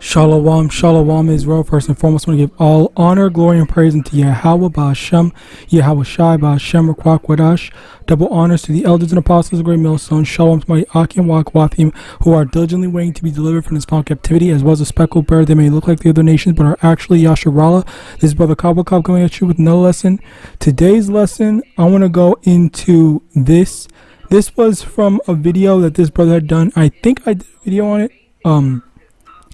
Shalom, shalom, Israel. First and foremost, I want to give all honor, glory, and praise unto YAHAWAH, BAHASHEM, YAHAWASHI, BAHASHEM, RICANS. Double honors to the elders and apostles of the great millstone. Shalom to my Akim, Wakim, who are diligently waiting to be delivered from this foul captivity, as well as a speckled bird. They may look like the other nations, but are actually Yasharallah. This is Brother Kabul coming at you with another lesson. Today's lesson, I want to go into this. This was from a video that this brother had done. I think I did a video on it.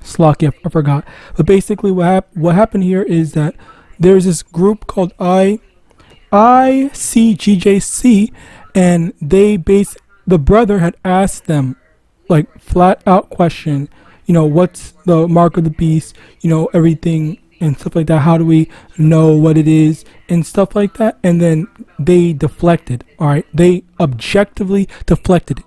Slocky, I forgot. But basically what happened here is that there's this group called ICGJC, and the brother had asked them, like, flat out question, what's the mark of the beast, everything and stuff like that. How do we know what it is and stuff like that? And then they deflected. All right, they objectively deflected it.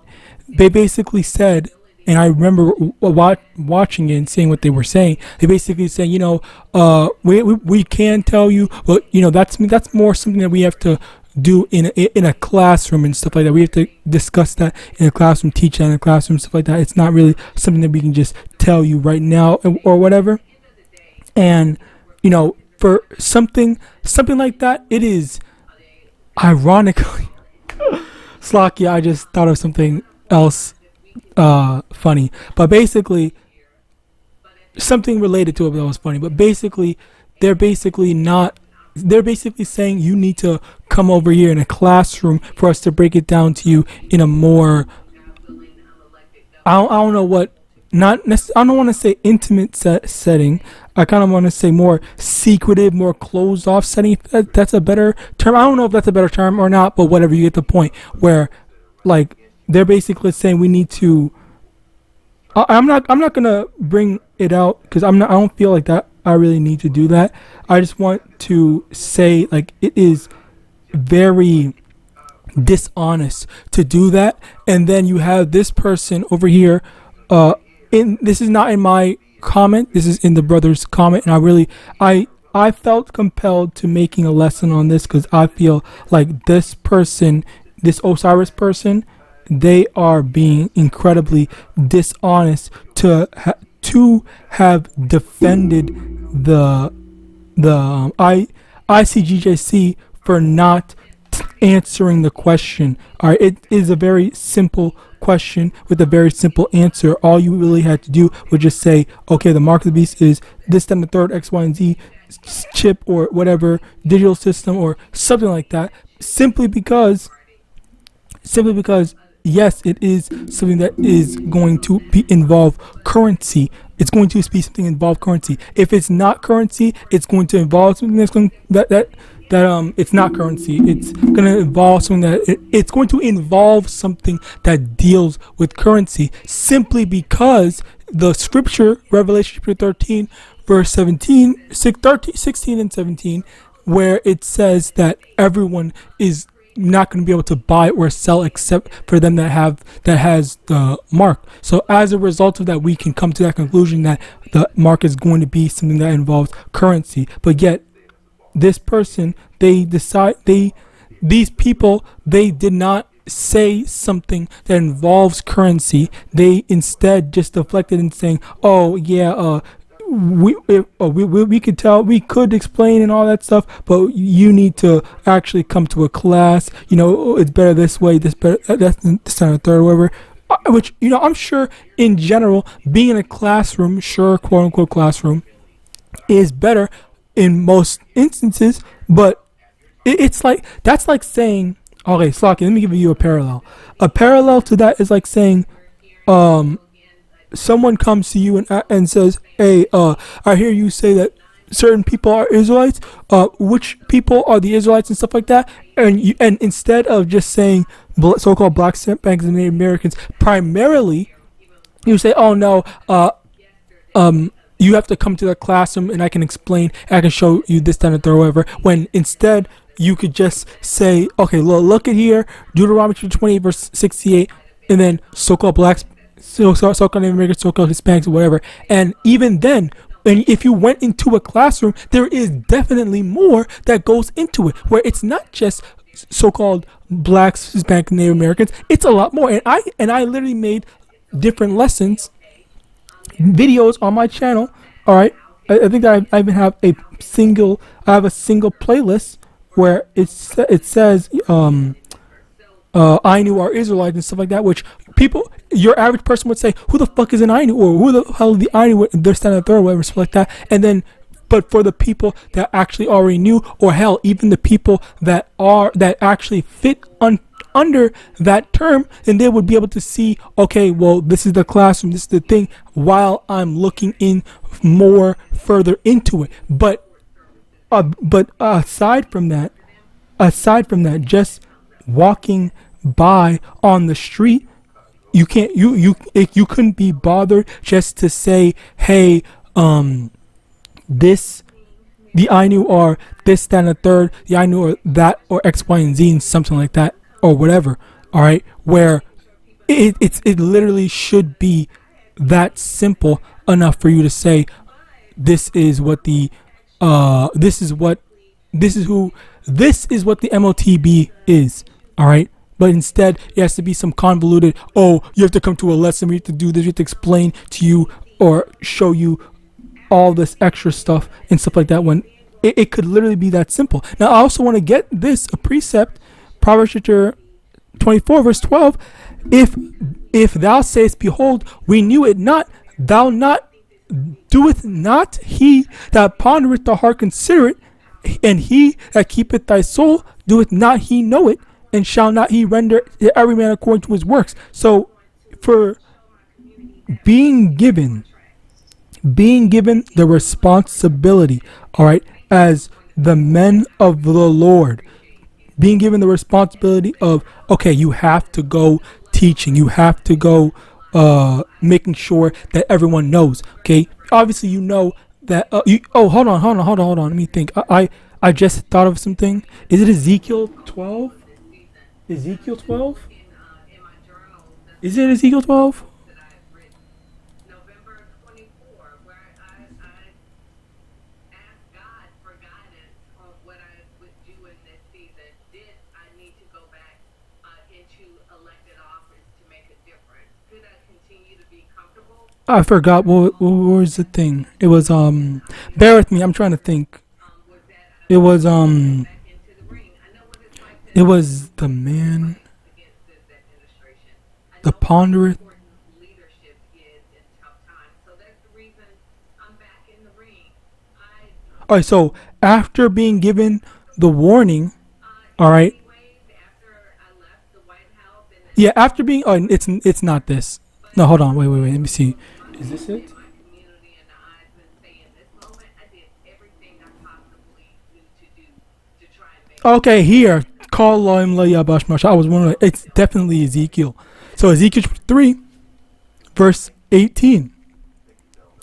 They basically said, and I remember watching it and seeing what they were saying. They basically say, we can tell you, but that's more something that we have to do in a classroom and stuff like that. We have to discuss that in a classroom, teach that in a classroom, stuff like that. It's not really something that we can just tell you right now or whatever. And for something like that, it is ironically, Slocky, I just thought of something else funny, but basically something related to it that was funny. But basically they're basically saying you need to come over here in a classroom for us to break it down to you in a more, I don't know what, I don't want to say intimate setting. I kind of want to say more secretive, more closed off setting. That's a better term. I don't know if that's a better term or not, but whatever, you get the point. Where, like, they're basically saying we need to. I'm not gonna bring it out because I don't feel like that. I really need to do that. I just want to say, like, it is very dishonest to do that. And then you have this person over here. This is not in my comment. This is in the brother's comment, and I felt compelled to making a lesson on this because I feel like this person, this Osiris person, they are being incredibly dishonest to have defended the ICGJC for not answering the question. All right, it is a very simple question with a very simple answer. All you really had to do was just say, okay, the mark of the beast is this, then the third X, Y, and Z chip or whatever digital system or something like that. Simply because yes, it is something that is going to involve currency. It's going to be something involve currency. If it's not currency, it's going to involve something that's going that it's not currency. It's going to involve something it's going to involve something that deals with currency. Simply because the scripture, Revelation 13, verse 16 and 17, where it says that everyone is not going to be able to buy or sell except for them that has the mark. So as a result of that, we can come to that conclusion that the mark is going to be something that involves currency. But yet this person, these people did not say something that involves currency. They instead just deflected in saying, oh yeah, we could tell, we could explain and all that stuff, but you need to actually come to a class. It's better this way, this better, that's this and the third, whatever. Which I'm sure in general, being in a classroom, sure, quote unquote classroom, is better in most instances. But it's like, that's like saying, okay, Slocky, let me give you a parallel. A parallel to that is like saying, someone comes to you and says, hey, I hear you say that certain people are Israelites. Which people are the Israelites and stuff like that? And instead of just saying so-called black Hispanics and Native Americans, primarily, you say, oh no, you have to come to the classroom and I can explain, I can show you this, that, and whatever. When instead you could just say, okay, look at here, Deuteronomy 28 verse 68, and then so-called blacks, so-called Native Americans, so-called Hispanics, or whatever. And even then, and if you went into a classroom, there is definitely more that goes into it, where it's not just so-called blacks, Hispanic, Native Americans. It's a lot more. And I literally made different lessons videos on my channel. All right, I think that I even have a single playlist where it says Ainu are Israelites and stuff like that, which people, your average person would say, who the fuck is an Ainu, or who the hell is the Ainu? They're standing third, whatever, stuff like that. And then, but for the people that actually already knew, or hell, even the people that actually fit under that term, then they would be able to see, okay, well, this is the classroom, this is the thing, while I'm looking in more further into it. But aside from that, just walking by on the street, you can't, you couldn't be bothered just to say, hey, this, the Ainu are this, that, and the third, the Ainu are that, or X, Y, and Z, and something like that, or whatever. All right, where it literally should be that simple enough for you to say, this is what the this is what the MOTB is. All right, but instead it has to be some convoluted, oh, you have to come to a lesson, we have to do this, we have to explain to you or show you all this extra stuff and stuff like that, when it could literally be that simple. Now I also want to get this a precept, Proverbs chapter 24 verse 12. If thou sayest, behold, we knew it not, thou not doeth not he that pondereth the heart consider it, and he that keepeth thy soul doeth not he know it, and shall not he render to every man according to his works. So for being given the responsibility, all right, as the men of the Lord, being given the responsibility of, okay, you have to go teaching, you have to go making sure that everyone knows. Okay, obviously you know that hold on, let me think. I just thought of something. Is it Ezekiel 12? Is it Ezekiel 12? I forgot what was the thing. It was bear with me, I'm trying to think. It was it was the man, the pondereth. Alright, so after being given the warning, alright. Yeah, after being it's not this. No, hold on, wait, let me see. Is this it? Okay, here. Call Loim Yahawadah. I was wondering, it's definitely Ezekiel. So Ezekiel 3, verse 18.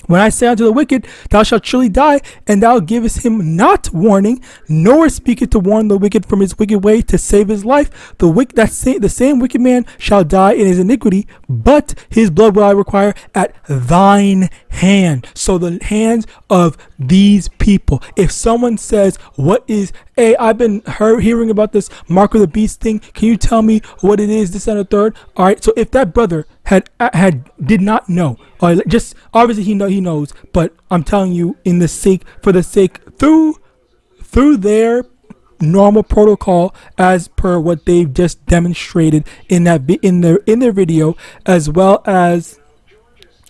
When I say unto the wicked, thou shalt surely die, and thou givest him not warning, nor speaketh to warn the wicked from his wicked way to save his life, the same wicked man shall die in his iniquity, but his blood will I require at thine hand. So the hands of these people. If someone says, what is, hey, I've been hearing about this mark of the beast thing, can you tell me what it is, this and the third? All right, so if that brother did not know, or just obviously he knows, but I'm telling you, for the sake through their normal protocol, as per what they've just demonstrated in their video, as well as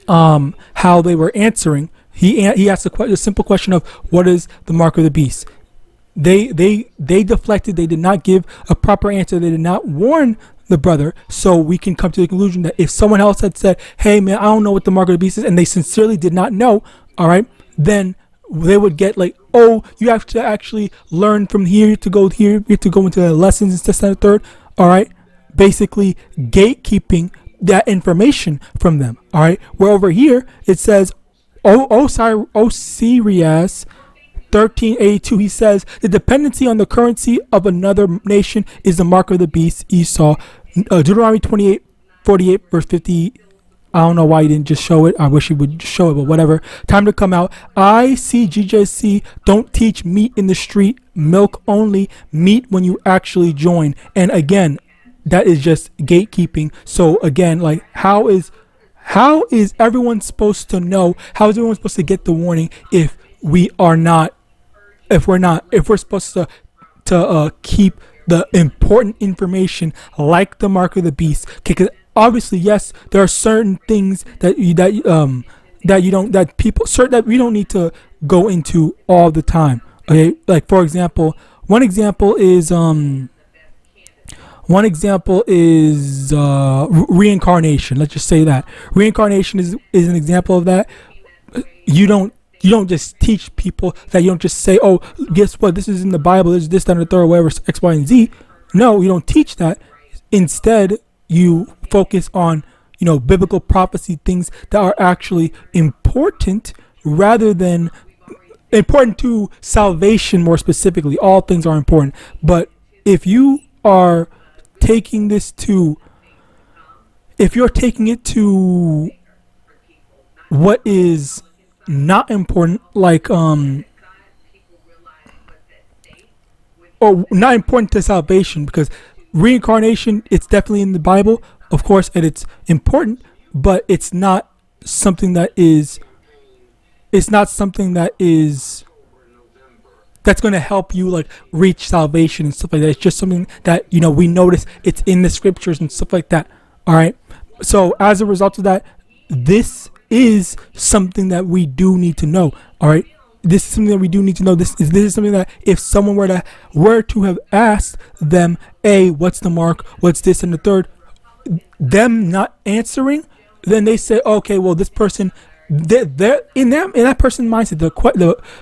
how they were answering. He asked a simple question of, what is the mark of the beast? They deflected. They did not give a proper answer. They did not warn the brother, so we can come to the conclusion that if someone else had said, hey man, I don't know what the mark of the beast is, and they sincerely did not know, all right, then they would get like, oh, you have to actually learn from here to go here, you have to go into the lessons and this and the third, all right, basically gatekeeping that information from them, all right. Where over here it says, Sirius 1382, he says, the dependency on the currency of another nation is the mark of the beast, Esau. Deuteronomy 28:48 verse 50. I don't know why he didn't just show it. I wish he would show it, but whatever. Time to come out. ICGJC, don't teach meat in the street, milk only, meat when you actually join. And again, that is just gatekeeping. So again, like, how how is everyone supposed to know? How is everyone supposed to get the warning if we are not, if we're supposed to keep the important information like the mark of the beast? Because obviously, yes, there are certain things that we don't need to go into all the time. Okay, like for example, one example is reincarnation. Let's just say that reincarnation is an example of that. You don't just teach people that. You don't just say, oh, guess what, this is in the Bible, there's this, that, and the third, whatever, X, Y, and Z. No, you don't teach that. Instead, you focus on, biblical prophecy, things that are actually important, rather than important to salvation. More specifically, all things are important, but if you are taking this to, if you're taking it to what is not important, like or not important to salvation, because reincarnation, it's definitely in the Bible, of course, and it's important, but it's not something that is that's going to help you like reach salvation and stuff like that. It's just something that we notice, it's in the scriptures and stuff like that. All right, so as a result of that, this is something that we do need to know. All right, this is something that we do need to know. This is something that if someone were to have asked them, what's the mark, what's this and the third, them not answering, then they say, okay, well, this person, they're in that person's mindset, the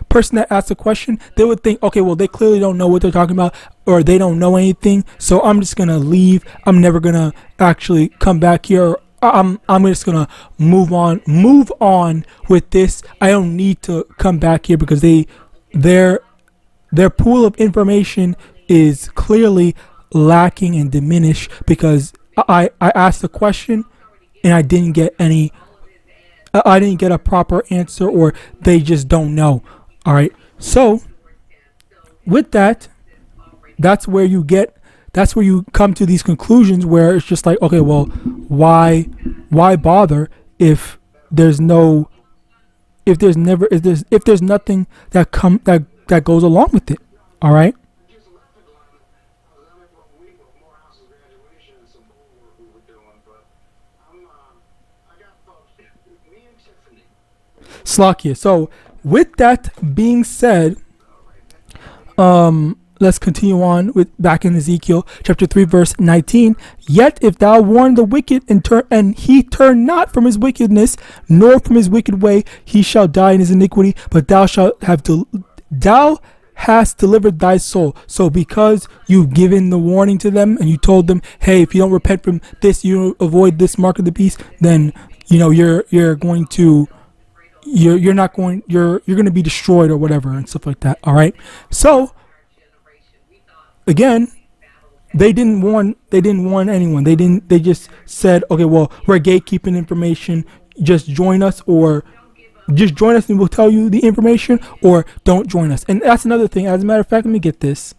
person that asked the question, they would think, okay, well, they clearly don't know what they're talking about, or they don't know anything, so I'm just gonna leave. I'm never gonna actually come back here. I'm just gonna move on with this. I don't need to come back here, because their pool of information is clearly lacking and diminished, because I asked the question and I didn't get a proper answer, or they just don't know. All right, so with that, that's where you come to these conclusions where it's just like, okay, well, why bother if there's nothing that goes along with it. All right. Slakia. So with that being said, let's continue on with back in Ezekiel chapter 3 verse 19. Yet if thou warn the wicked and he turn not from his wickedness, nor from his wicked way, he shall die in his iniquity, but thou hast delivered thy soul. So because you've given the warning to them and you told them, hey, if you don't repent from this, you avoid this mark of the beast, then you're going to be destroyed or whatever and stuff like that. All right. So again, they didn't warn anyone. They just said, okay, well, we're gatekeeping information. Just join us and we'll tell you the information, or don't join us. And that's another thing. As a matter of fact, let me get this.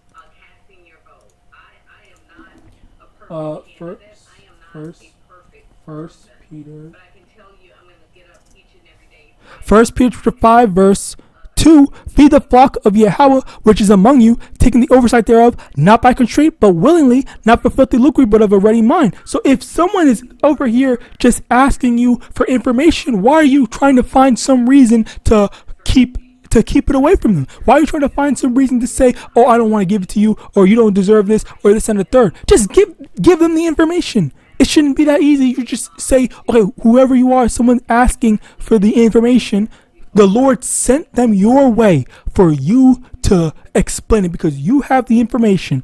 First Peter 5 verse 2, feed the flock of Yahawah which is among you, taking the oversight thereof, not by constraint, but willingly, not for filthy lucre, but of a ready mind. So if someone is over here just asking you for information, why are you trying to find some reason to keep it away from them? Why are you trying to find some reason to say, oh, I don't want to give it to you, or you don't deserve this, or this and the third? Just give them the information. It shouldn't be that easy. You just say, okay, whoever you are, someone asking for the information, the Lord sent them your way for you to explain it, because you have the information.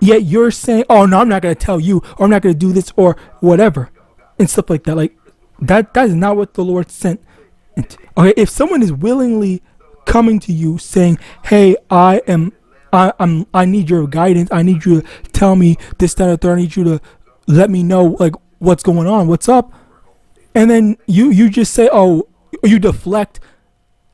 Yet you're saying, oh no, I'm not going to tell you, or I'm not going to do this, or whatever, and stuff like that. Like that is not what the Lord sent. Okay, if someone is willingly coming to you saying, hey, I need your guidance, I need you to tell me this, that, or third, I need you to let me know like what's going on, what's up, and then you just say, oh, you deflect.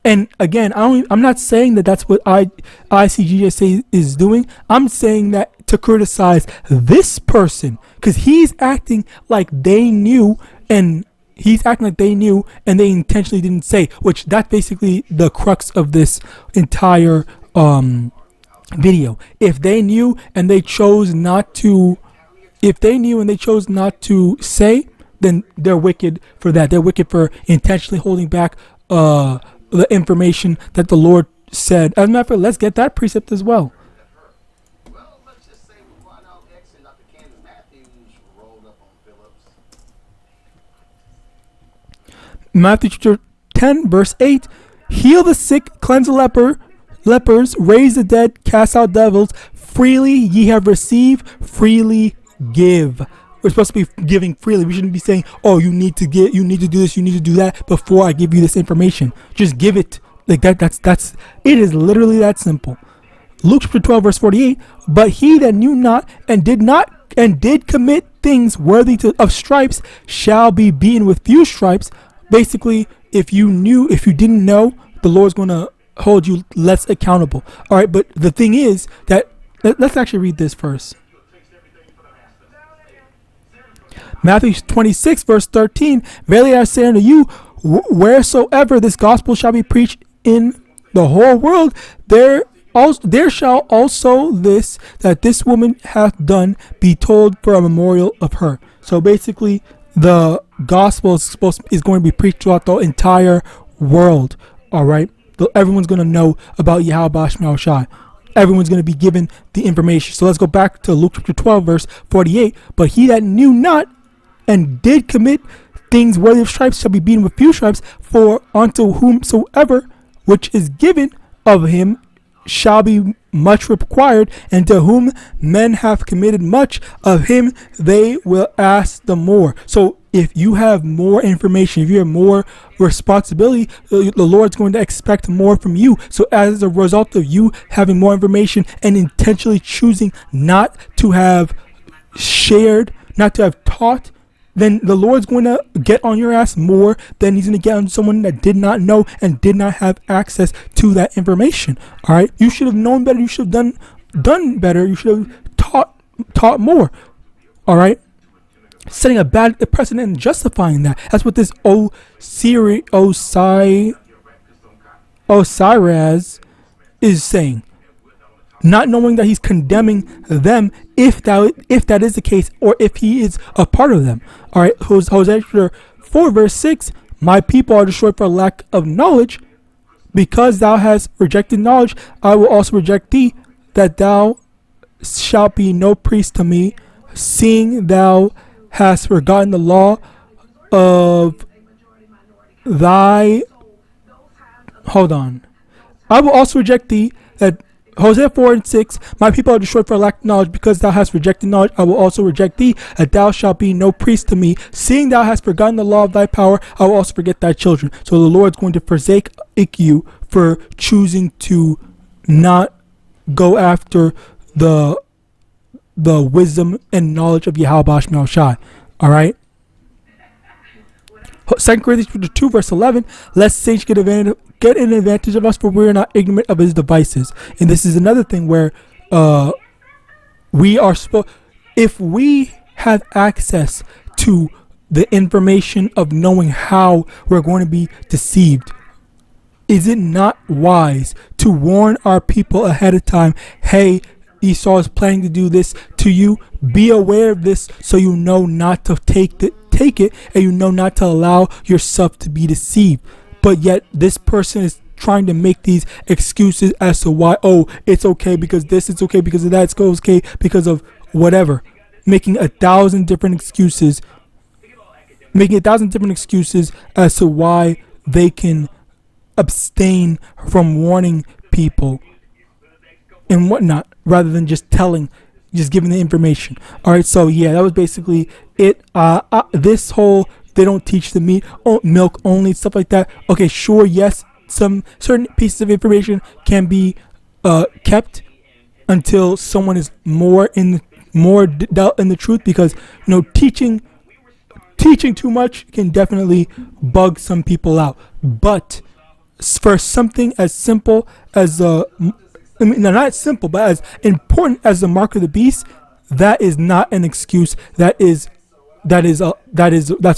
And again, I'm not saying that that's what ICGSA is doing. I'm saying that to criticize this person, because he's acting like they knew, and he's acting like they knew and they intentionally didn't say, which that's basically the crux of this entire video. If they knew and they chose not to say, then they're wicked for that. They're wicked for intentionally holding back the information that the Lord said. As a matter of fact, let's get that precept as well. Well, let's just say we find out X and Dr. Candace Matthews rolled up on Phillips. Matthew chapter 10, verse 8. Heal the sick, cleanse the lepers, raise the dead, cast out devils. Freely ye have received, freely give. We're supposed to be giving freely. We shouldn't be saying, oh, you need to do this, you need to do that before I give you this information. Just give it. Like that's it is literally that simple. Luke chapter 12, verse 48. But he that knew not and did commit things worthy of stripes shall be beaten with few stripes. Basically, if you didn't know, the Lord's going to hold you less accountable. All right, but the thing is that let's actually read this first. Matthew 26, verse 13. Verily I say unto you, wheresoever this gospel shall be preached in the whole world, there shall also this that this woman hath done be told for a memorial of her. So basically, the gospel is going to be preached throughout the entire world. All right, everyone's going to know about YAHAWAH. Everyone's going to be given the information. So let's go back to Luke chapter 12, verse 48. But he that knew not and did commit things worthy of stripes shall be beaten with few stripes. For unto whomsoever which is given of him shall be much required, and to whom men have committed much, of him they will ask the more. So if you have more information, if you have more responsibility, the Lord's going to expect more from you. So as a result of you having more information and intentionally choosing not to have shared, not to have taught, then the Lord's going to get on your ass more than he's going to get on someone that did not know and did not have access to that information. All right, you should have known better. You should have done better. You should have taught more. All right, setting a bad precedent and justifying that. That's what this Osiris is saying. Not knowing that he's condemning them, if that is the case, or if he is a part of them. All right, Hosea 4, verse 6. My people are destroyed for lack of knowledge. Because thou hast rejected knowledge, I will also reject thee, that thou shalt be no priest to me, seeing thou hast forgotten the law of thy. Hold on. I will also reject thee, that Hosea 4 and 6. My people are destroyed for lack of knowledge. Because thou hast rejected knowledge, I will also reject thee, that thou shalt be no priest to me. Seeing thou hast forgotten the law of thy power, I will also forget thy children. So the Lord's going to forsake you for choosing to not go after the wisdom and knowledge of YAHAWASHI. All right. 2 Corinthians 2, verse 11. Lest saints get an advantage of us, for we are not ignorant of his devices. And this is another thing where we are supposed, if we have access to the information of knowing how we're going to be deceived, is it not wise to warn our people ahead of time? Hey, Esau is planning to do this to you. Be aware of this, so you know not to take it, and you know not to allow yourself to be deceived. But yet this person is trying to make these excuses as to why, oh, it's okay because this, it's okay because of that, it's okay because of whatever, making 1,000 different excuses as to why they can abstain from warning people and whatnot, rather than just giving the information. All right, so yeah, that was basically it. This whole, they don't teach the milk only, stuff like that. Okay, sure, yes, some certain pieces of information can be kept until someone is more dealt in the truth, because teaching too much can definitely bug some people out. But for something as simple as not simple, but as important as the mark of the beast, that is not an excuse. That's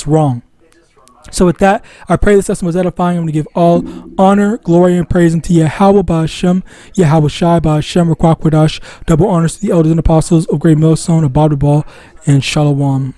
wrong. So with that, I pray this lesson was edifying. I'm going to give all honor, glory, and praise unto Yahawah Ba'Hashem, Yahawashi Ba'Hashem, Rakwakwadosh. Double honors to the elders and apostles of Great Millstone, of Ball, and Shalom.